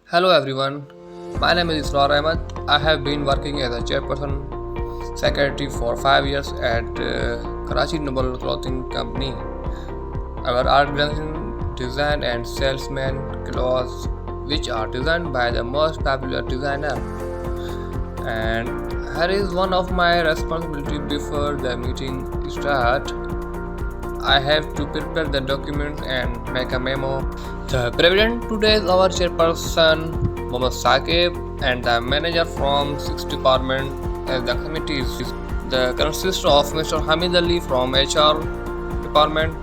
Hello everyone, my name is Israr Ahmed. I have been working as a chairperson secretary for 5 years at Karachi Noble Clothing Company. Our organization design and salesman clothes which are designed by the most popular designer. And here is one of my responsibility before the meeting start. I have to prepare the documents and make a memo. The president today is our chairperson Mohammad Saqib and the manager from 6 department as the committees. The consists of Mr. Hamid Ali from HR department,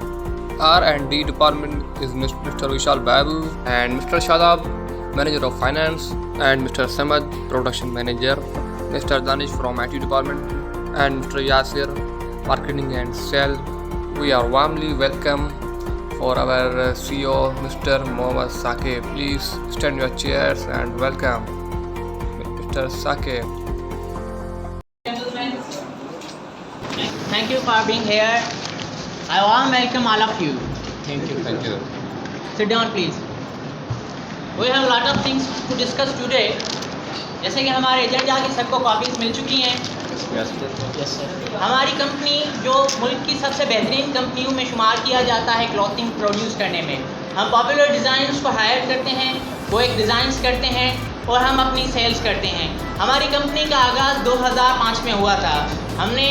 R&D department is Mr. Vishal Babu and Mr. Shadab, manager of finance, and Mr. Samad, production manager, Mr. Danish from IT department, and Mr. Yasir, marketing and sales. We are warmly welcome for our CEO, Mr. Mohammad Saqib. Please stand your chairs and welcome Mr. Saqib. Gentlemen, thank you for being here. I warm welcome all of you. Thank you. Thank you. Sit down, please. We have a lot of things to discuss today. जैसे कि हमारे agenda की सबको copies मिल चुकी हैं. Yes sir. हमारी company जो मुल्क की सबसे बेहतरीन कंपनियों में शुमार किया जाता है क्लॉथिंग प्रोड्यूस करने में. हम पॉपुलर डिज़ाइनर्स को हायर करते हैं, वो एक डिज़ाइंस करते हैं और हम अपनी सेल्स करते हैं. हमारी कंपनी का आगाज़ 2005 में हुआ था. हमने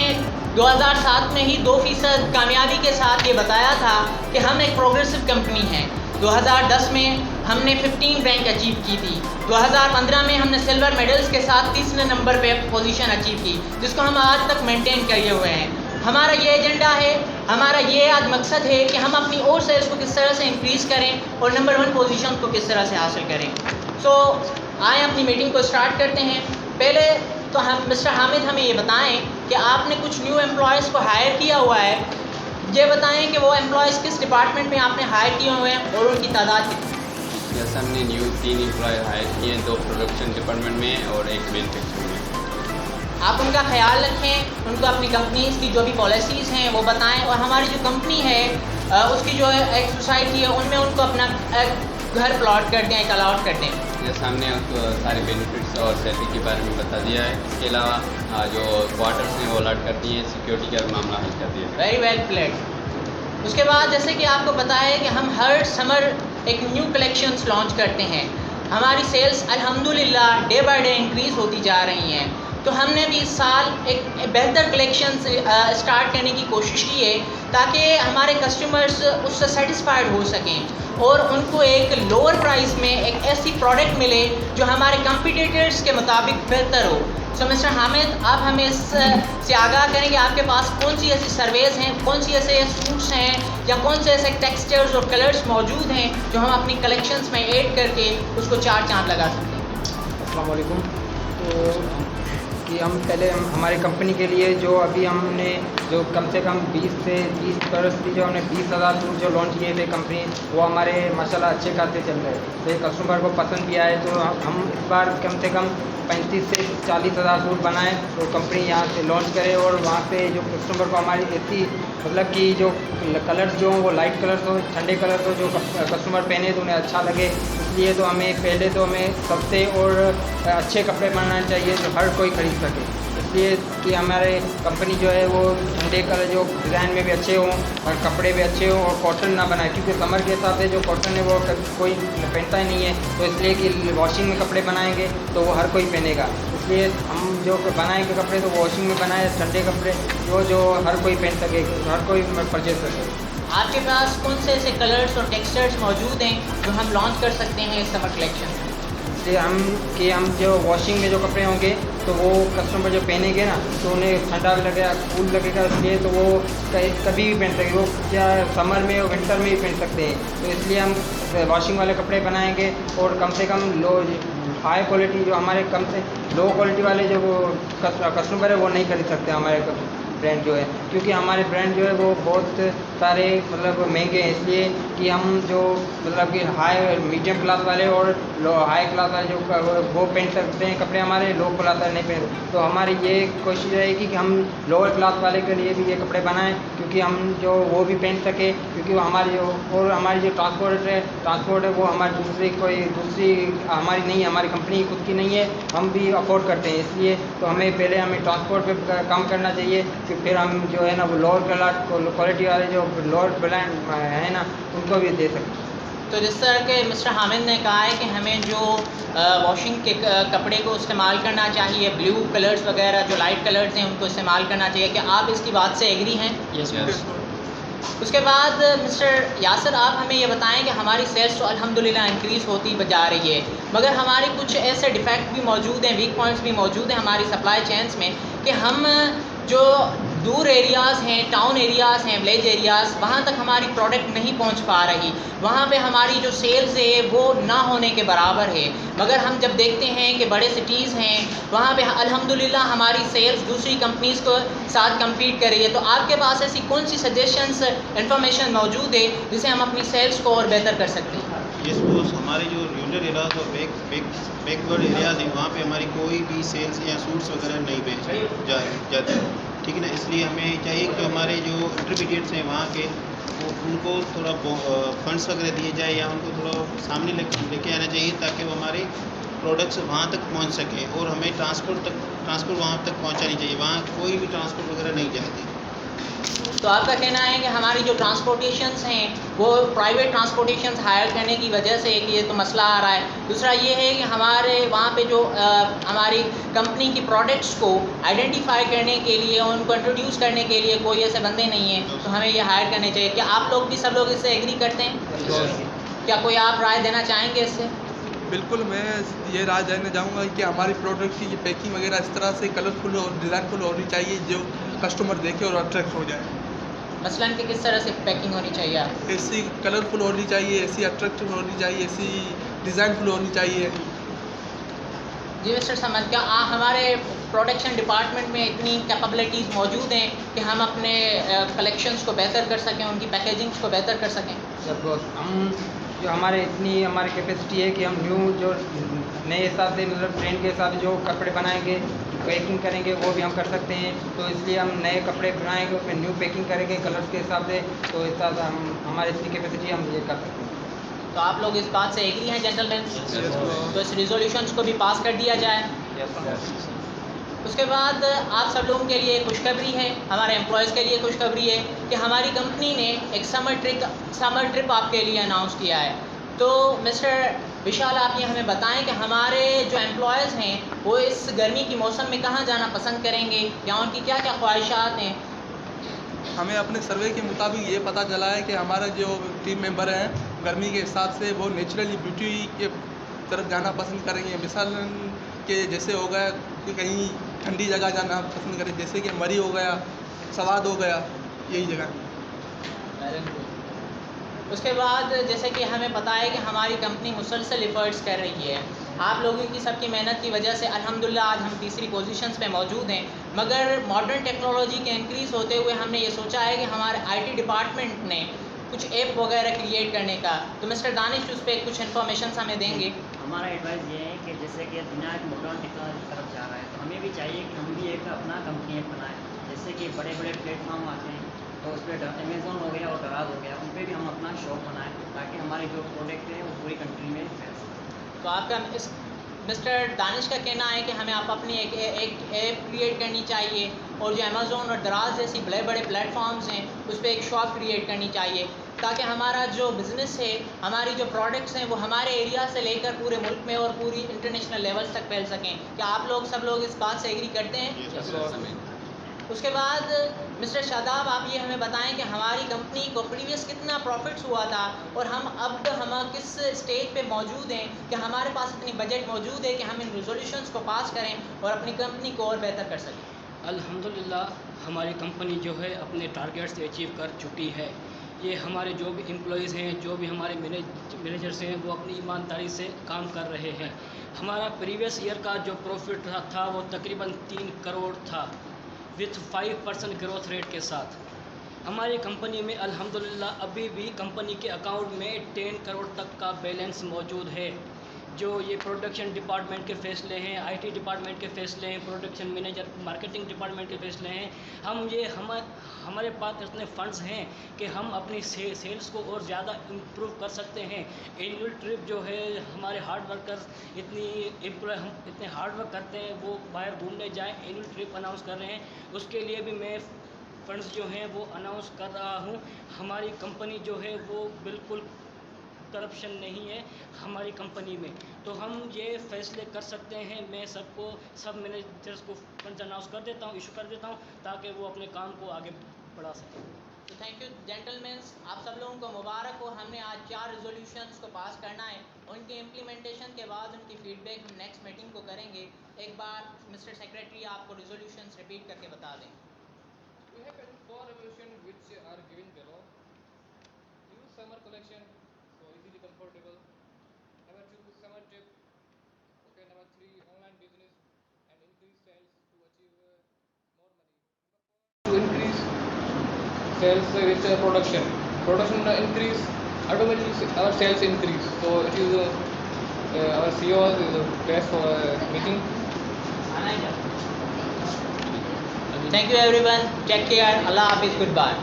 2007 में ही 2% कामयाबी के साथ ये बताया था कि हम एक प्रोग्रेसिव कंपनी हैं. 2010 में हमने 15 रैंक अचीव की थी. 2015 में हमने सिल्वर मेडल्स के साथ तीसरे नंबर पे पोजीशन अचीव की, जिसको हम आज तक मेंटेन किए हुए हैं. हमारा ये एजेंडा है, हमारा ये आज मकसद है कि हम अपनी और सेल्स को किस तरह से इंक्रीज़ करें और नंबर 1 पोजीशन को किस तरह से हासिल करें. सो आए अपनी मीटिंग को स्टार्ट करते हैं. पहले तो हम मिस्टर हामिद हमें ये बताएं कि आपने कुछ न्यू एम्प्लॉयज़ को हायर किया हुआ है. ये बताएं कि वो एम्प्लॉयज़ किस डिपार्टमेंट में आपने हायर किए हुए हैं और उनकी तादाद कितनी. जैसे हमने न्यू 3 एम्प्लॉय हायर किए हैं, 2 प्रोडक्शन डिपार्टमेंट में और 1 मैन्युफैक्चरिंग में. आप उनका ख्याल रखें, उनको अपनी कंपनीज़ की जो भी पॉलिसीज़ हैं वो बताएं और हमारी जो कंपनी है उसकी जो एक सोसाइटी है उनमें उनको अपना घर प्लॉट कर दें, एक अलाउट कर दें. जैसे हमने उसको सारे बेनिफिट्स और सैलरी के बारे में बता दिया है. इसके अलावा जो क्वार्टर्स हैं वो अलॉट कर दिए हैं, सिक्योरिटी का मामला हल कर दिया है. Very well played. उसके बाद जैसे कि आपको पता है कि हम हर समर एक न्यू कलेक्शंस लॉन्च करते हैं. हमारी सेल्स अल्हम्दुलिल्लाह डे बाय डे इंक्रीज़ होती जा रही हैं. तो हमने भी इस साल एक बेहतर कलेक्शन स्टार्ट करने की कोशिश की है ताकि हमारे कस्टमर्स उससे सेटिस्फाइड हो सकें और उनको एक लोअर प्राइस में एक ऐसी प्रोडक्ट मिले जो हमारे कंपटीटर्स के मुताबिक बेहतर हो. सो मिस्टर हामिद, आप हमें इससे आगाह करें कि आपके पास कौन सी ऐसी सर्वेज हैं, कौन सी ऐसे सूट्स हैं या कौन से ऐसे टेक्सचर्स और कलर्स मौजूद हैं जो हम अपनी कलेक्शंस में ऐड करके उसको 4 चांद लगा सकते हैं. अस्सलाम वालेकुम. तो कि हम पहले हमारी कंपनी के लिए जो अभी हमने जो कम से कम 20 से 30 बरस की जो हमने 20,000 सूट जो लॉन्च किए थे कंपनी, वो हमारे माशाल्लाह अच्छे खासे चल रहे हैं. तो कस्टमर को पसंद भी आए तो हम इस बार कम से कम 35 से 40,000 सूट बनाएं तो कंपनी यहाँ से लॉन्च करे और वहाँ से जो कस्टमर को हमारी ऐसी मतलब कि जो कलर्स जो वो लाइट कलर्स हो, ठंडे कलर्स हो, जो कस्टमर पहने तो उन्हें अच्छा लगे. इसलिए तो हमें पहले तो हमें सस्ते और अच्छे कपड़े बनाने चाहिए जो हर कोई ख़रीद सके. इसलिए कि हमारे कंपनी जो है वो ठंडे कलर जो डिज़ाइन में भी अच्छे हों और कपड़े भी अच्छे हों और कॉटन ना बनाए, क्योंकि समर के हिसाब से जो कॉटन है वो कोई पहनता ही नहीं है. तो इसलिए कि वॉशिंग में कपड़े बनाएंगे तो वो हर कोई पहनेगा. इसलिए हम जो बनाएंगे कपड़े तो वॉशिंग में बनाए ठंडे कपड़े जो हर कोई पहन सके, हर कोई परचेज कर सके. आपके पास कौन से ऐसे कलर्स और टेक्सचर्स मौजूद हैं जो हम लॉन्च कर सकते हैं इस समर कलेक्शन में. इसलिए हम जो वॉशिंग में जो कपड़े होंगे तो वो कस्टमर जो पहनेंगे ना तो उन्हें ठंडा भी लगेगा, कूल लगेगा. इसलिए तो वो कभी भी पहन सकेंगे, वो क्या समर में और विंटर में भी पहन सकते हैं. तो इसलिए हम वॉशिंग वाले कपड़े बनाएंगे और कम से कम हाई क्वालिटी जो हमारे कम से लो क्वालिटी वाले जो वो कस्टमर है वो नहीं खरीद सकते हमारे ब्रांड जो है, क्योंकि हमारे ब्रांड जो है वो बहुत सारे मतलब महंगे हैं, इसलिए कि हम जो मतलब कि हाई मीडियम क्लास वाले और लो हाई क्लास वाले जो वो पहन सकते हैं कपड़े, हमारे लो क्लास वाले नहीं पहन। तो हमारी ये कोशिश रहेगी कि हम लोअर क्लास वाले के लिए भी ये कपड़े बनाएं, क्योंकि हम जो वो भी पहन सके, क्योंकि वो हमारी जो और हमारी जो ट्रांसपोर्ट है वो हमारी दूसरी हमारी नहीं है, हमारी कंपनी खुद की नहीं है, हम भी अफोर्ड करते हैं, इसलिए तो पहले हमें ट्रांसपोर्ट पे काम करना चाहिए कि फिर हम जो है ना वो लोअर क्वालिटी वाले जो लोअर ब्रांड है ना उनको भी दे सकते। तो जिस तरह के मिस्टर हामिद ने कहा है कि हमें जो वॉशिंग के कपड़े को इस्तेमाल करना चाहिए, ब्लू कलर्स वगैरह जो लाइट कलर्स हैं उनको इस्तेमाल करना चाहिए, क्या आप इसकी बात से एग्री हैं? Yes. उसके बाद मिस्टर यासर, आप हमें ये बताएं कि हमारी सेल्स तो अल्हम्दुलिल्लाह इंक्रीज़ होती जा रही है, मगर हमारे कुछ ऐसे डिफेक्ट भी मौजूद हैं, वीक पॉइंट्स भी मौजूद हैं हमारी सप्लाई चेन्स में, कि हम जो दूर एरियाज़ हैं, टाउन एरियाज़ हैं, विलेज एरियाज़, वहाँ तक हमारी प्रोडक्ट नहीं पहुँच पा रही, वहाँ पे हमारी जो सेल्स है वो ना होने के बराबर है। मगर हम जब देखते हैं कि बड़े सिटीज़ हैं वहाँ पे अल्हम्दुलिल्लाह हमारी सेल्स दूसरी कंपनीज़ को साथ कम्पीट कर रही है, तो आपके पास ऐसी कौन सी सजेशंस इन्फॉर्मेशन मौजूद है जिससे हम अपनी सेल्स को और बेहतर कर सकते हैं? ये सपोज हमारे जो रूरल एरियाज और बैकवर्ड एरियाज हैं वहाँ पे हमारी कोई भी सेल्स या सूट्स वगैरह नहीं बेच जाते, ठीक है ना। इसलिए हमें चाहिए कि हमारे जो इंटरमीडिएट्स हैं वहाँ के उनको थोड़ा फंड्स वगैरह दिए जाए या उनको थोड़ा सामने लेके आना चाहिए, ताकि वो हमारे प्रोडक्ट्स वहाँ तक पहुँच सकें, और हमें ट्रांसपोर्ट वहाँ तक पहुँचानी चाहिए, वहाँ कोई भी ट्रांसपोर्ट वगैरह नहीं जाती। तो आपका कहना है कि हमारी जो ट्रांसपोर्टेशंस हैं वो प्राइवेट ट्रांसपोर्टेशंस हायर करने की वजह से एक ये तो मसला आ रहा है। दूसरा ये है कि हमारे वहाँ पे जो हमारी कंपनी की प्रोडक्ट्स को आइडेंटिफाई करने के लिए, उनको इंट्रोड्यूस करने के लिए कोई ऐसे बंदे नहीं हैं, तो हमें ये हायर करने चाहिए। क्या आप लोग भी सब लोग इससे एग्री करते हैं? क्या कोई आप राय देना चाहेंगे इससे? बिल्कुल, मैं ये राय देना चाहूँगा कि हमारी प्रोडक्ट की ये पैकिंग वगैरह इस तरह से कलरफुल और डिज़ाइनफुल होनी चाहिए जो कस्टमर देखे और अट्रैक्ट हो जाए। मसलन कि किस तरह से पैकिंग होनी चाहिए? ऐसी कलरफुल होनी चाहिए, ऐसी अट्रैक्टिव होनी चाहिए, ऐसी डिज़ाइनफुल होनी चाहिए। जी मिस्टर समद, क्या हमारे प्रोडक्शन डिपार्टमेंट में इतनी कैपेबिलिटीज़ मौजूद हैं कि हम अपने कलेक्शंस को बेहतर कर सकें, उनकी पैकेजिंग्स को बेहतर कर सकें? हम जो हमारी कैपेसिटी है कि हम न्यू जो नए हिसाब से मतलब ट्रेंड के हिसाब से जो कपड़े बनाएंगे, पैकिंग करेंगे, वो भी हम कर सकते हैं। तो इसलिए हम नए कपड़े बनाएंगे, उसमें न्यू पैकिंग करेंगे कलर्स के हिसाब से, तो इस हिसाब से हम हमारी इतनी कैपेसिटी हम ये कर सकते हैं। तो आप लोग इस बात से एग्री हैं जेंटलमैन? तो इस रिजोल्यूशंस को भी पास कर दिया जाए। उसके बाद आप सब लोगों के लिए खुशखबरी है, हमारे एम्प्लॉयज़ के लिए खुशखबरी है कि हमारी कंपनी ने एक समर ट्रिप आपके लिए अनाउंस किया है। तो मिस्टर विशाल, आप ये हमें बताएं कि हमारे जो एम्प्लॉयज़ हैं वो इस गर्मी की मौसम में कहाँ जाना पसंद करेंगे, या उनकी क्या क्या ख्वाहिशात हैं? हमें अपने सर्वे के मुताबिक ये पता चला है कि हमारे जो टीम मेंबर हैं गर्मी के हिसाब से वो नेचुरली ब्यूटी के तरफ जाना पसंद करेंगे। मिसाल के जैसे हो गया कि कहीं ठंडी जगह जाना पसंद करें, जैसे कि मरी हो गया, सवाद हो गया, यही जगह। उसके बाद जैसे कि हमें पता है कि हमारी कंपनी मुसलसल एफर्ट्स कर रही है, आप लोगों की सबकी मेहनत की वजह से अल्हम्दुलिल्लाह आज हम तीसरी पोजीशंस पे मौजूद हैं। मगर मॉडर्न टेक्नोलॉजी के इंक्रीज़ होते हुए हमने ये सोचा है कि हमारे IT डिपार्टमेंट ने कुछ ऐप वगैरह क्रिएट करने का, तो मिस्टर दानिश उस पर कुछ इन्फॉर्मेशन हमें देंगे। हमारा एडवाइस ये है कि जैसे कि दुनिया एक मॉडर्न टेक्नोलॉजी की तरफ जा रहा है, तो हमें भी चाहिए कि हम भी एक अपना कंपनी ऐप बनाएं। जैसे कि बड़े बड़े प्लेटफॉर्म आते हैं, तो उस पर अमेज़ॉन हो गया और दराज हो गया, उन पर भी हम अपना शॉप बनाएं, ताकि हमारे जो प्रोडक्ट है वो पूरी कंट्री में फैल सके। तो आपका इस मिस्टर दानिश का कहना है कि हमें आप अपनी एक ऐप क्रिएट करनी चाहिए, और जो अमेज़ॉन और दराज जैसी बड़े बड़े प्लेटफॉर्म्स हैं उस पर एक शॉप क्रिएट करनी चाहिए, ताकि हमारा जो बिज़नेस है, हमारी जो प्रोडक्ट्स हैं वो हमारे एरिया से लेकर पूरे मुल्क में और पूरी इंटरनेशनल लेवल्स तक फैल सकें। क्या आप लोग सब लोग इस बात से एग्री करते हैं? उसके बाद मिस्टर शादाब, आप ये हमें बताएं कि हमारी कंपनी को प्रीवियस कितना प्रॉफिट्स हुआ था, और हम किस स्टेज पे मौजूद हैं कि हमारे पास इतनी बजट मौजूद है कि हम इन रिजोल्यूशंस को पास करें और अपनी कंपनी को और बेहतर कर सकें। अल्हम्दुलिल्लाह हमारी कंपनी जो है अपने टारगेट्स अचीव कर चुकी है। ये हमारे जो भी एम्प्लॉयज़ हैं, जो भी हमारे मैनेजर्स हैं, वो अपनी ईमानदारी से काम कर रहे हैं। हमारा प्रीवियस ईयर का जो प्रॉफिट था वो तकरीबन 3 करोड़ था, विथ 5% ग्रोथ रेट के साथ। हमारी कंपनी में अल्हम्दुलिल्लाह अभी भी कंपनी के अकाउंट में 10 करोड़ तक का बैलेंस मौजूद है। जो ये प्रोडक्शन डिपार्टमेंट के फ़ैसले हैं, आईटी डिपार्टमेंट के फ़ैसले हैं, प्रोडक्शन मैनेजर मार्केटिंग डिपार्टमेंट के फ़ैसले हैं, हमारे पास इतने फंड्स हैं कि हम अपनी सेल्स को और ज़्यादा इम्प्रूव कर सकते हैं। एनुअल ट्रिप जो है, हमारे हार्ड वर्कर्स हम इतने हार्ड वर्क करते हैं, वो बाहर घूमने जाएँ, एनुअल ट्रिप अनाउंस कर रहे हैं, उसके लिए भी मैं फंड्स जो हैं वो अनाउंस कर रहा हूँ। हमारी कंपनी जो है वो बिल्कुल करप्शन नहीं है हमारी कंपनी में, तो हम ये फैसले कर सकते हैं। मैं सब मैनेजर्स को फंड्स अनाउंस कर देता हूँ, इशू कर देता हूँ, ताकि वो अपने काम को आगे बढ़ा सकें। तो थैंक यू जेंटलमैन, आप सब लोगों को मुबारक हो। हमने आज 4 रेजोल्यूशंस को पास करना है। उनके इम्प्लीमेंटेशन के बाद उनकी फीडबैक हम नेक्स्ट मीटिंग को करेंगे। एक बार मिस्टर सेक्रेटरी आपको रेजोल्यूशंस रिपीट करके बता दें। We have 4 resolutions which are given below. Use summer collection, so easily comfortable. Number 2, summer trip. Okay, number 3, online business and increase sales to achieve more money. Number 4, to increase sales with production. Production increase, automatically our sales increase. So it is our CEO is the best for meeting. Thank you everyone. Take care. Allah Hafiz. Goodbye.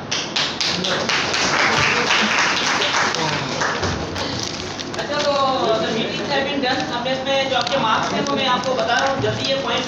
अच्छा, तो meetings have been done. अब इसमें जो आपके marks हैं वो मैं आपको बता रहा हूँ जल्दी ये पॉइंट्स